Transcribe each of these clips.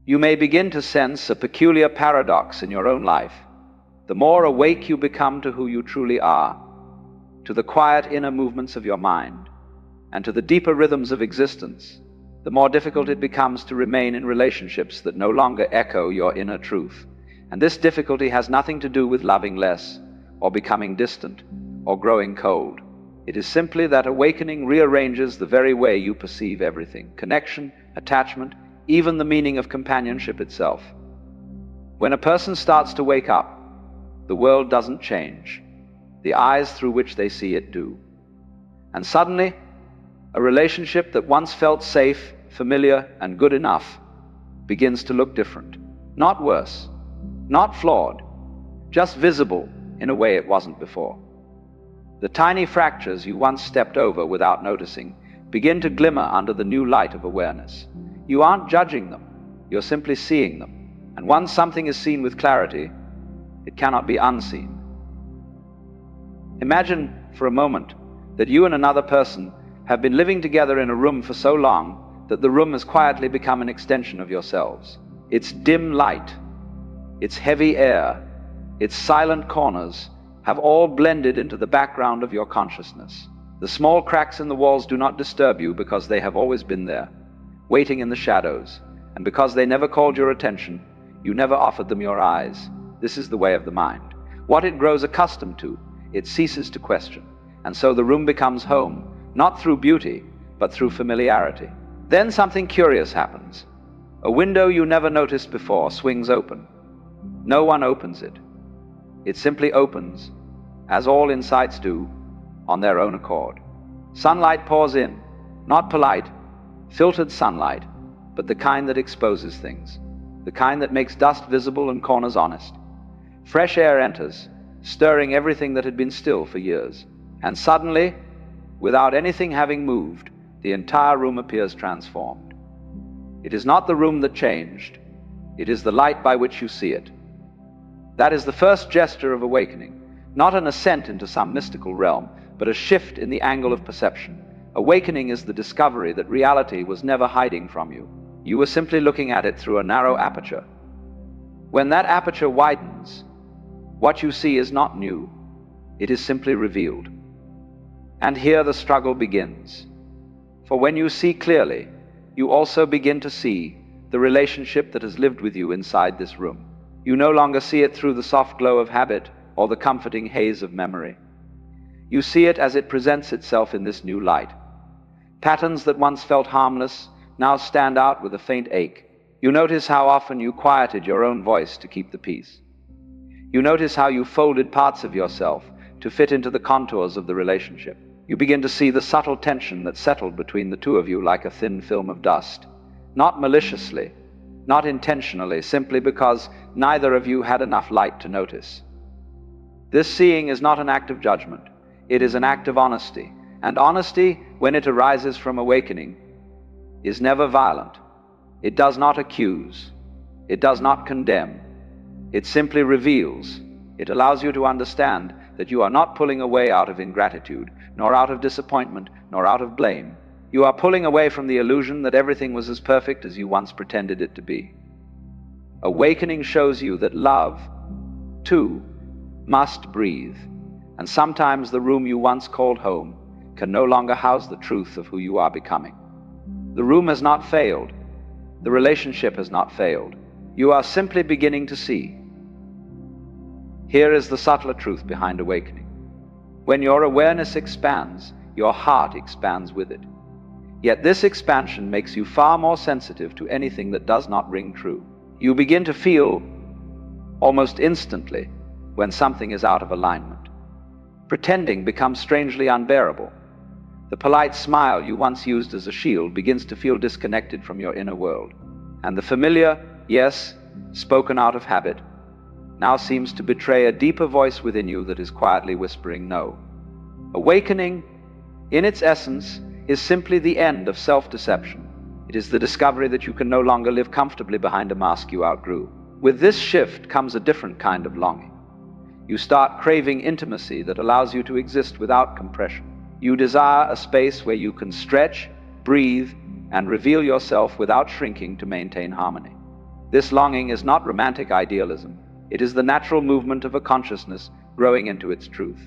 You may begin to sense a peculiar paradox in your own life. The more awake you become to who you truly are, to the quiet inner movements of your mind, and to the deeper rhythms of existence, the more difficult it becomes to remain in relationships that no longer echo your inner truth. And this difficulty has nothing to do with loving less, or becoming distant, or growing cold. It is simply that awakening rearranges the very way you perceive everything: connection, attachment, even the meaning of companionship itself. When a person starts to wake up, the world doesn't change. The eyes through which they see it do. And suddenly, a relationship that once felt safe, familiar, and good enough begins to look different. Not worse, not flawed, just visible in a way it wasn't before. The tiny fractures you once stepped over without noticing begin to glimmer under the new light of awareness. You aren't judging them, you're simply seeing them. And once something is seen with clarity, it cannot be unseen. Imagine for a moment that you and another person have been living together in a room for so long that the room has quietly become an extension of yourselves. Its dim light, its heavy air, its silent corners have all blended into the background of your consciousness. The small cracks in the walls do not disturb you because they have always been there, waiting in the shadows, and because they never called your attention, you never offered them your eyes. This is the way of the mind. What it grows accustomed to, it ceases to question, and so the room becomes home, not through beauty, but through familiarity. Then something curious happens. A window you never noticed before swings open. No one opens it. It simply opens, as all insights do, on their own accord. Sunlight pours in, not polite, filtered sunlight, but the kind that exposes things, the kind that makes dust visible and corners honest. Fresh air enters, stirring everything that had been still for years. And suddenly, without anything having moved, the entire room appears transformed. It is not the room that changed, it is the light by which you see it. That is the first gesture of awakening, not an ascent into some mystical realm, but a shift in the angle of perception. Awakening is the discovery that reality was never hiding from you. You were simply looking at it through a narrow aperture. When that aperture widens, what you see is not new, it is simply revealed. And here the struggle begins. For when you see clearly, you also begin to see the relationship that has lived with you inside this room. You no longer see it through the soft glow of habit or the comforting haze of memory. You see it as it presents itself in this new light. Patterns that once felt harmless now stand out with a faint ache. You notice how often you quieted your own voice to keep the peace. You notice how you folded parts of yourself to fit into the contours of the relationship. You begin to see the subtle tension that settled between the two of you like a thin film of dust. Not maliciously, not intentionally, simply because neither of you had enough light to notice. This seeing is not an act of judgment. It is an act of honesty. And honesty, when it arises from awakening, is never violent. It does not accuse. It does not condemn. It simply reveals. It allows you to understand that you are not pulling away out of ingratitude, nor out of disappointment, nor out of blame. You are pulling away from the illusion that everything was as perfect as you once pretended it to be. Awakening shows you that love, too, must breathe, and sometimes the room you once called home can no longer house the truth of who you are becoming. The room has not failed. The relationship has not failed. You are simply beginning to see. Here is the subtler truth behind awakening. When your awareness expands, your heart expands with it. Yet this expansion makes you far more sensitive to anything that does not ring true. You begin to feel, almost instantly, when something is out of alignment. Pretending becomes strangely unbearable. The polite smile you once used as a shield begins to feel disconnected from your inner world. And the familiar yes, spoken out of habit, now seems to betray a deeper voice within you that is quietly whispering no. Awakening, in its essence, is simply the end of self-deception. It is the discovery that you can no longer live comfortably behind a mask you outgrew. With this shift comes a different kind of longing. You start craving intimacy that allows you to exist without compression. You desire a space where you can stretch, breathe, and reveal yourself without shrinking to maintain harmony. This longing is not romantic idealism. It is the natural movement of a consciousness growing into its truth.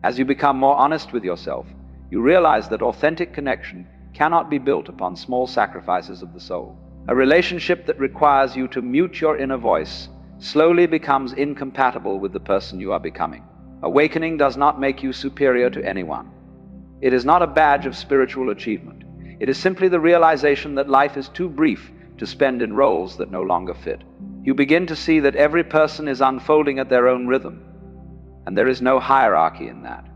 As you become more honest with yourself, you realize that authentic connection cannot be built upon small sacrifices of the soul. A relationship that requires you to mute your inner voice slowly becomes incompatible with the person you are becoming. Awakening does not make you superior to anyone. It is not a badge of spiritual achievement. It is simply the realization that life is too brief to spend in roles that no longer fit. You begin to see that every person is unfolding at their own rhythm, and there is no hierarchy in that.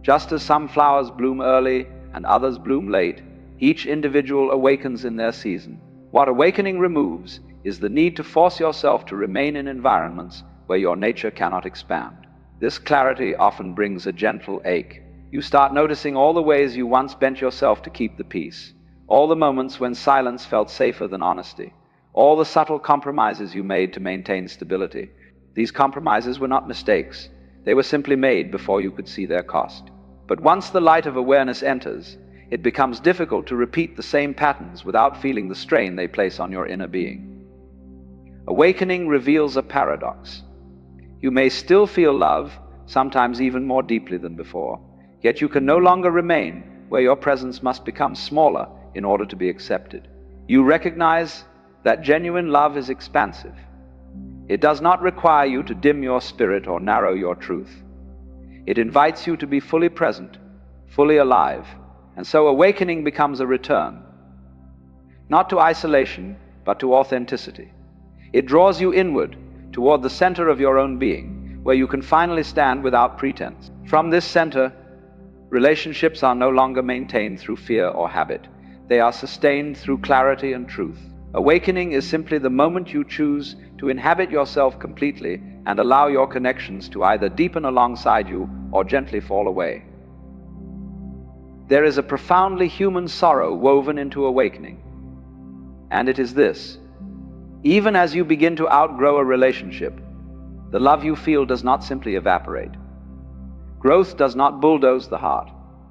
Just as some flowers bloom early and others bloom late, each individual awakens in their season. What awakening removes is the need to force yourself to remain in environments where your nature cannot expand. This clarity often brings a gentle ache. You start noticing all the ways you once bent yourself to keep the peace, all the moments when silence felt safer than honesty, all the subtle compromises you made to maintain stability. These compromises were not mistakes. They were simply made before you could see their cost. But once the light of awareness enters, it becomes difficult to repeat the same patterns without feeling the strain they place on your inner being. Awakening reveals a paradox. You may still feel love, sometimes even more deeply than before, yet you can no longer remain where your presence must become smaller in order to be accepted. You recognize that genuine love is expansive. It does not require you to dim your spirit or narrow your truth. It invites you to be fully present, fully alive, and so awakening becomes a return, not to isolation, but to authenticity. It draws you inward, toward the center of your own being, where you can finally stand without pretense. From this center, relationships are no longer maintained through fear or habit. They are sustained through clarity and truth. Awakening is simply the moment you choose to inhabit yourself completely and allow your connections to either deepen alongside you or gently fall away. There is a profoundly human sorrow woven into awakening, and it is this: even as you begin to outgrow a relationship, the love you feel does not simply evaporate. Growth does not bulldoze the heart.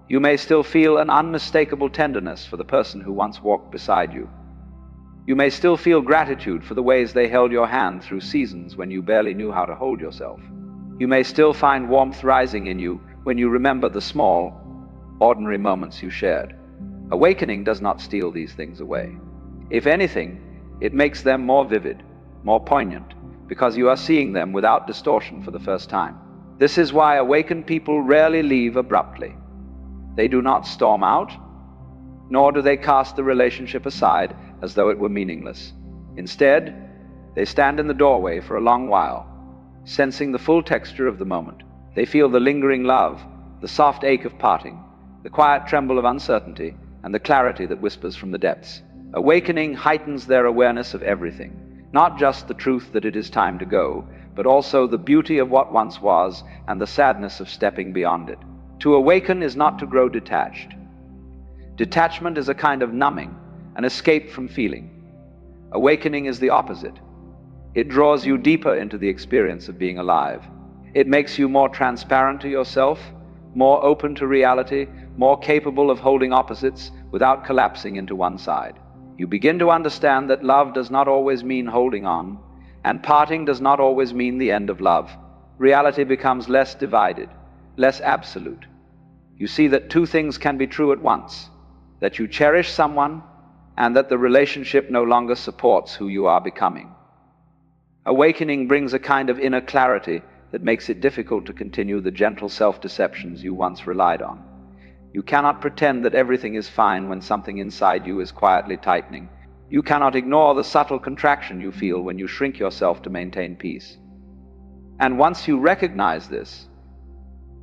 You may still feel an unmistakable tenderness for the person who once walked beside you. You may still feel gratitude for the ways they held your hand through seasons when you barely knew how to hold yourself. You may still find warmth rising in you when you remember the small, ordinary moments you shared. Awakening does not steal these things away. If anything, it makes them more vivid, more poignant, because you are seeing them without distortion for the first time. This is why awakened people rarely leave abruptly. They do not storm out, nor do they cast the relationship aside as though it were meaningless. Instead, they stand in the doorway for a long while, sensing the full texture of the moment. They feel the lingering love, the soft ache of parting, the quiet tremble of uncertainty, and the clarity that whispers from the depths. Awakening heightens their awareness of everything, not just the truth that it is time to go, but also the beauty of what once was and the sadness of stepping beyond it. To awaken is not to grow detached. Detachment is a kind of numbing, an escape from feeling. Awakening is the opposite. It draws you deeper into the experience of being alive. It makes you more transparent to yourself, more open to reality, more capable of holding opposites without collapsing into one side. You begin to understand that love does not always mean holding on, and parting does not always mean the end of love. Reality becomes less divided, less absolute. You see that two things can be true at once: that you cherish someone, and that the relationship no longer supports who you are becoming. Awakening brings a kind of inner clarity that makes it difficult to continue the gentle self-deceptions you once relied on. You cannot pretend that everything is fine when something inside you is quietly tightening. You cannot ignore the subtle contraction you feel when you shrink yourself to maintain peace. And once you recognize this,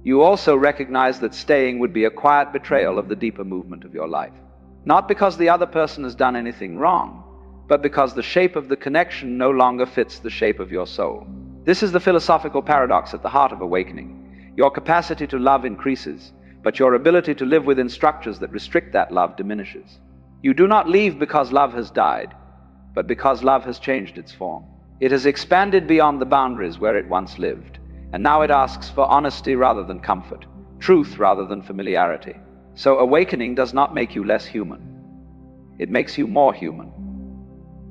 you also recognize that staying would be a quiet betrayal of the deeper movement of your life. Not because the other person has done anything wrong, but because the shape of the connection no longer fits the shape of your soul. This is the philosophical paradox at the heart of awakening. Your capacity to love increases, but your ability to live within structures that restrict that love diminishes. You do not leave because love has died, but because love has changed its form. It has expanded beyond the boundaries where it once lived, and now it asks for honesty rather than comfort, truth rather than familiarity. So awakening does not make you less human. It makes you more human.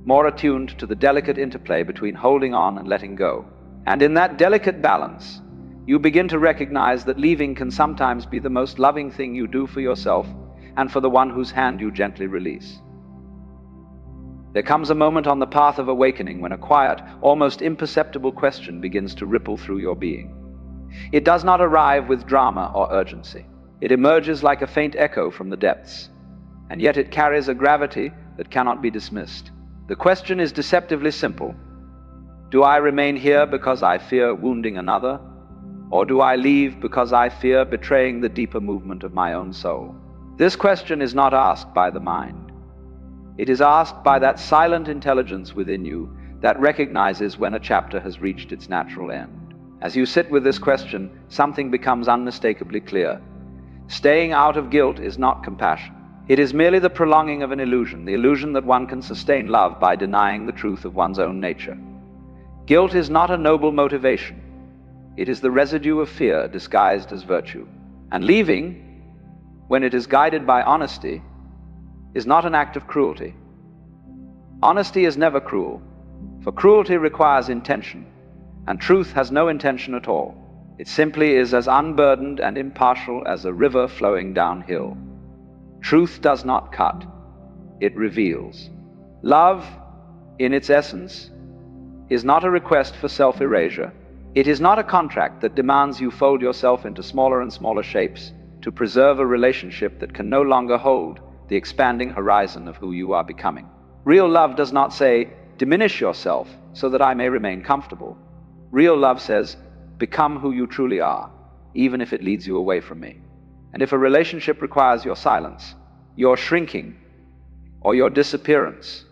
more attuned to the delicate interplay between holding on and letting go. And in that delicate balance, you begin to recognize that leaving can sometimes be the most loving thing you do for yourself and for the one whose hand you gently release. There comes a moment on the path of awakening when a quiet, almost imperceptible question begins to ripple through your being. It does not arrive with drama or urgency. It emerges like a faint echo from the depths, and yet it carries a gravity that cannot be dismissed. The question is deceptively simple. Do I remain here because I fear wounding another, or do I leave because I fear betraying the deeper movement of my own soul? This question is not asked by the mind. It is asked by that silent intelligence within you that recognizes when a chapter has reached its natural end. As you sit with this question, something becomes unmistakably clear. Staying out of guilt is not compassion. It is merely the prolonging of an illusion, the illusion that one can sustain love by denying the truth of one's own nature. Guilt is not a noble motivation. It is the residue of fear disguised as virtue. And leaving, when it is guided by honesty, is not an act of cruelty. Honesty is never cruel, for cruelty requires intention, and truth has no intention at all. It simply is as unburdened and impartial as a river flowing downhill. Truth does not cut, it reveals. Love, in its essence, is not a request for self-erasure. It is not a contract that demands you fold yourself into smaller and smaller shapes to preserve a relationship that can no longer hold the expanding horizon of who you are becoming. Real love does not say, diminish yourself so that I may remain comfortable. Real love says, become who you truly are, even if it leads you away from me. And if a relationship requires your silence, your shrinking, or your disappearance,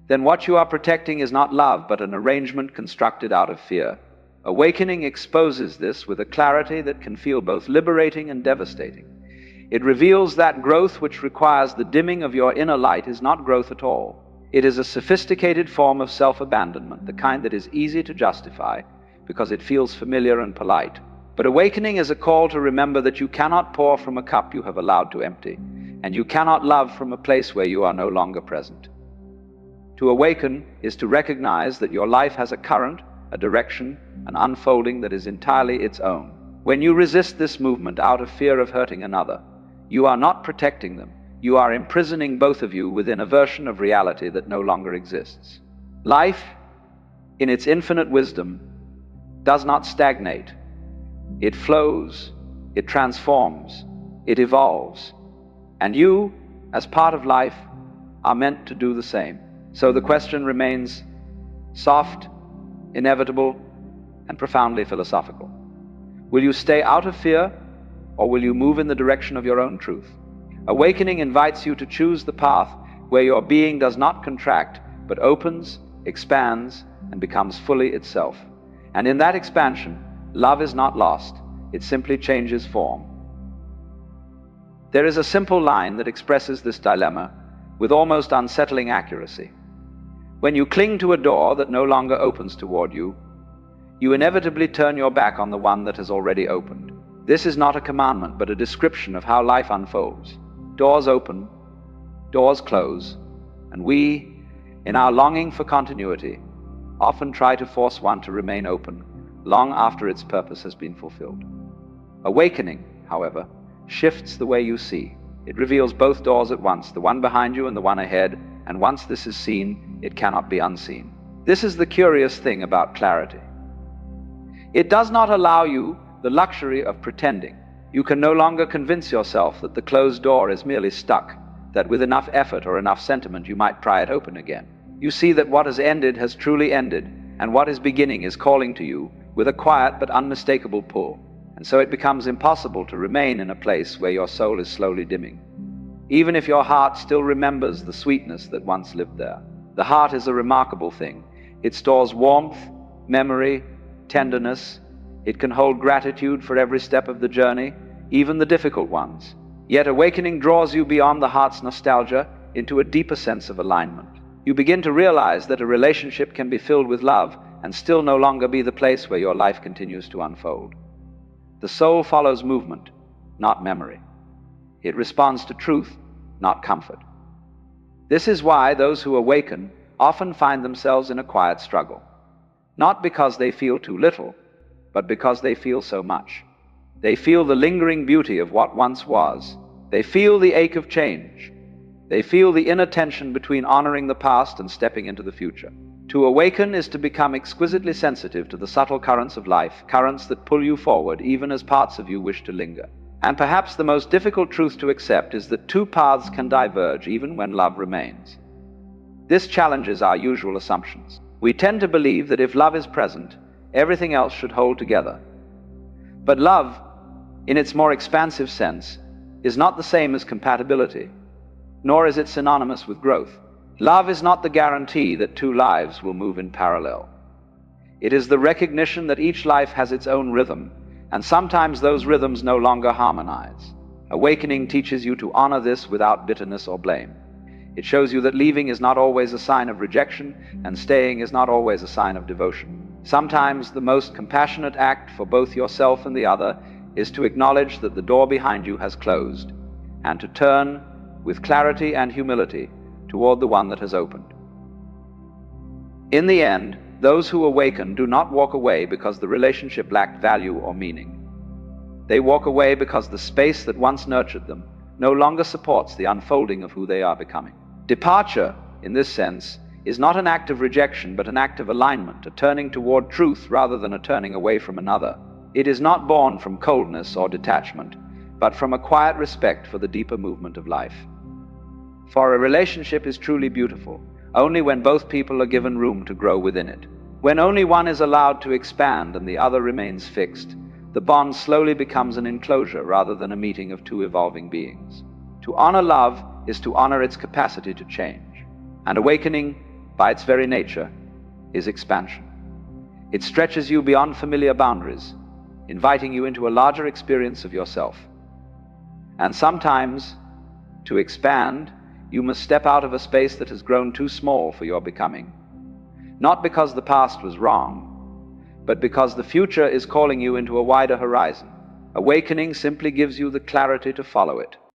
then what you are protecting is not love, but an arrangement constructed out of fear. Awakening exposes this with a clarity that can feel both liberating and devastating. It reveals that growth which requires the dimming of your inner light is not growth at all. It is a sophisticated form of self-abandonment, the kind that is easy to justify because it feels familiar and polite. But awakening is a call to remember that you cannot pour from a cup you have allowed to empty, and you cannot love from a place where you are no longer present. To awaken is to recognize that your life has a current, a direction, an unfolding that is entirely its own. When you resist this movement out of fear of hurting another, you are not protecting them. You are imprisoning both of you within a version of reality that no longer exists. Life, in its infinite wisdom, does not stagnate. It flows, it transforms, it evolves. And you, as part of life, are meant to do the same. So the question remains soft, inevitable, and profoundly philosophical. Will you stay out of fear, or will you move in the direction of your own truth? Awakening invites you to choose the path where your being does not contract, but opens, expands, and becomes fully itself. And in that expansion, love is not lost, it simply changes form. There is a simple line that expresses this dilemma with almost unsettling accuracy. When you cling to a door that no longer opens toward you, you inevitably turn your back on the one that has already opened. This is not a commandment, but a description of how life unfolds. Doors open, doors close, and we, in our longing for continuity, often try to force one to remain open long after its purpose has been fulfilled. Awakening, however, shifts the way you see. It reveals both doors at once, the one behind you and the one ahead, and once this is seen, it cannot be unseen. This is the curious thing about clarity. It does not allow you the luxury of pretending. You can no longer convince yourself that the closed door is merely stuck, that with enough effort or enough sentiment you might pry it open again. You see that what has ended has truly ended, and what is beginning is calling to you with a quiet but unmistakable pull. And so it becomes impossible to remain in a place where your soul is slowly dimming, even if your heart still remembers the sweetness that once lived there. The heart is a remarkable thing. It stores warmth, memory, tenderness. It can hold gratitude for every step of the journey, even the difficult ones. Yet awakening draws you beyond the heart's nostalgia into a deeper sense of alignment. You begin to realize that a relationship can be filled with love and still no longer be the place where your life continues to unfold. The soul follows movement, not memory. It responds to truth, not comfort. This is why those who awaken often find themselves in a quiet struggle, not because they feel too little, but because they feel so much. They feel the lingering beauty of what once was. They feel the ache of change. They feel the inner tension between honoring the past and stepping into the future. To awaken is to become exquisitely sensitive to the subtle currents of life, currents that pull you forward even as parts of you wish to linger. And perhaps the most difficult truth to accept is that two paths can diverge even when love remains. This challenges our usual assumptions. We tend to believe that if love is present, everything else should hold together. But love, in its more expansive sense, is not the same as compatibility, nor is it synonymous with growth. Love is not the guarantee that two lives will move in parallel. It is the recognition that each life has its own rhythm, and sometimes those rhythms no longer harmonize. Awakening teaches you to honor this without bitterness or blame. It shows you that leaving is not always a sign of rejection, and staying is not always a sign of devotion. Sometimes the most compassionate act for both yourself and the other is to acknowledge that the door behind you has closed, and to turn with clarity and humility toward the one that has opened. In the end, those who awaken do not walk away because the relationship lacked value or meaning. They walk away because the space that once nurtured them no longer supports the unfolding of who they are becoming. Departure, in this sense, is not an act of rejection, but an act of alignment, a turning toward truth rather than a turning away from another. It is not born from coldness or detachment, but from a quiet respect for the deeper movement of life. For a relationship is truly beautiful only when both people are given room to grow within it. When only one is allowed to expand and the other remains fixed, the bond slowly becomes an enclosure rather than a meeting of two evolving beings. To honor love is to honor its capacity to change, and awakening, by its very nature, is expansion. It stretches you beyond familiar boundaries, inviting you into a larger experience of yourself. And sometimes, to expand, you must step out of a space that has grown too small for your becoming. Not because the past was wrong, but because the future is calling you into a wider horizon. Awakening simply gives you the clarity to follow it.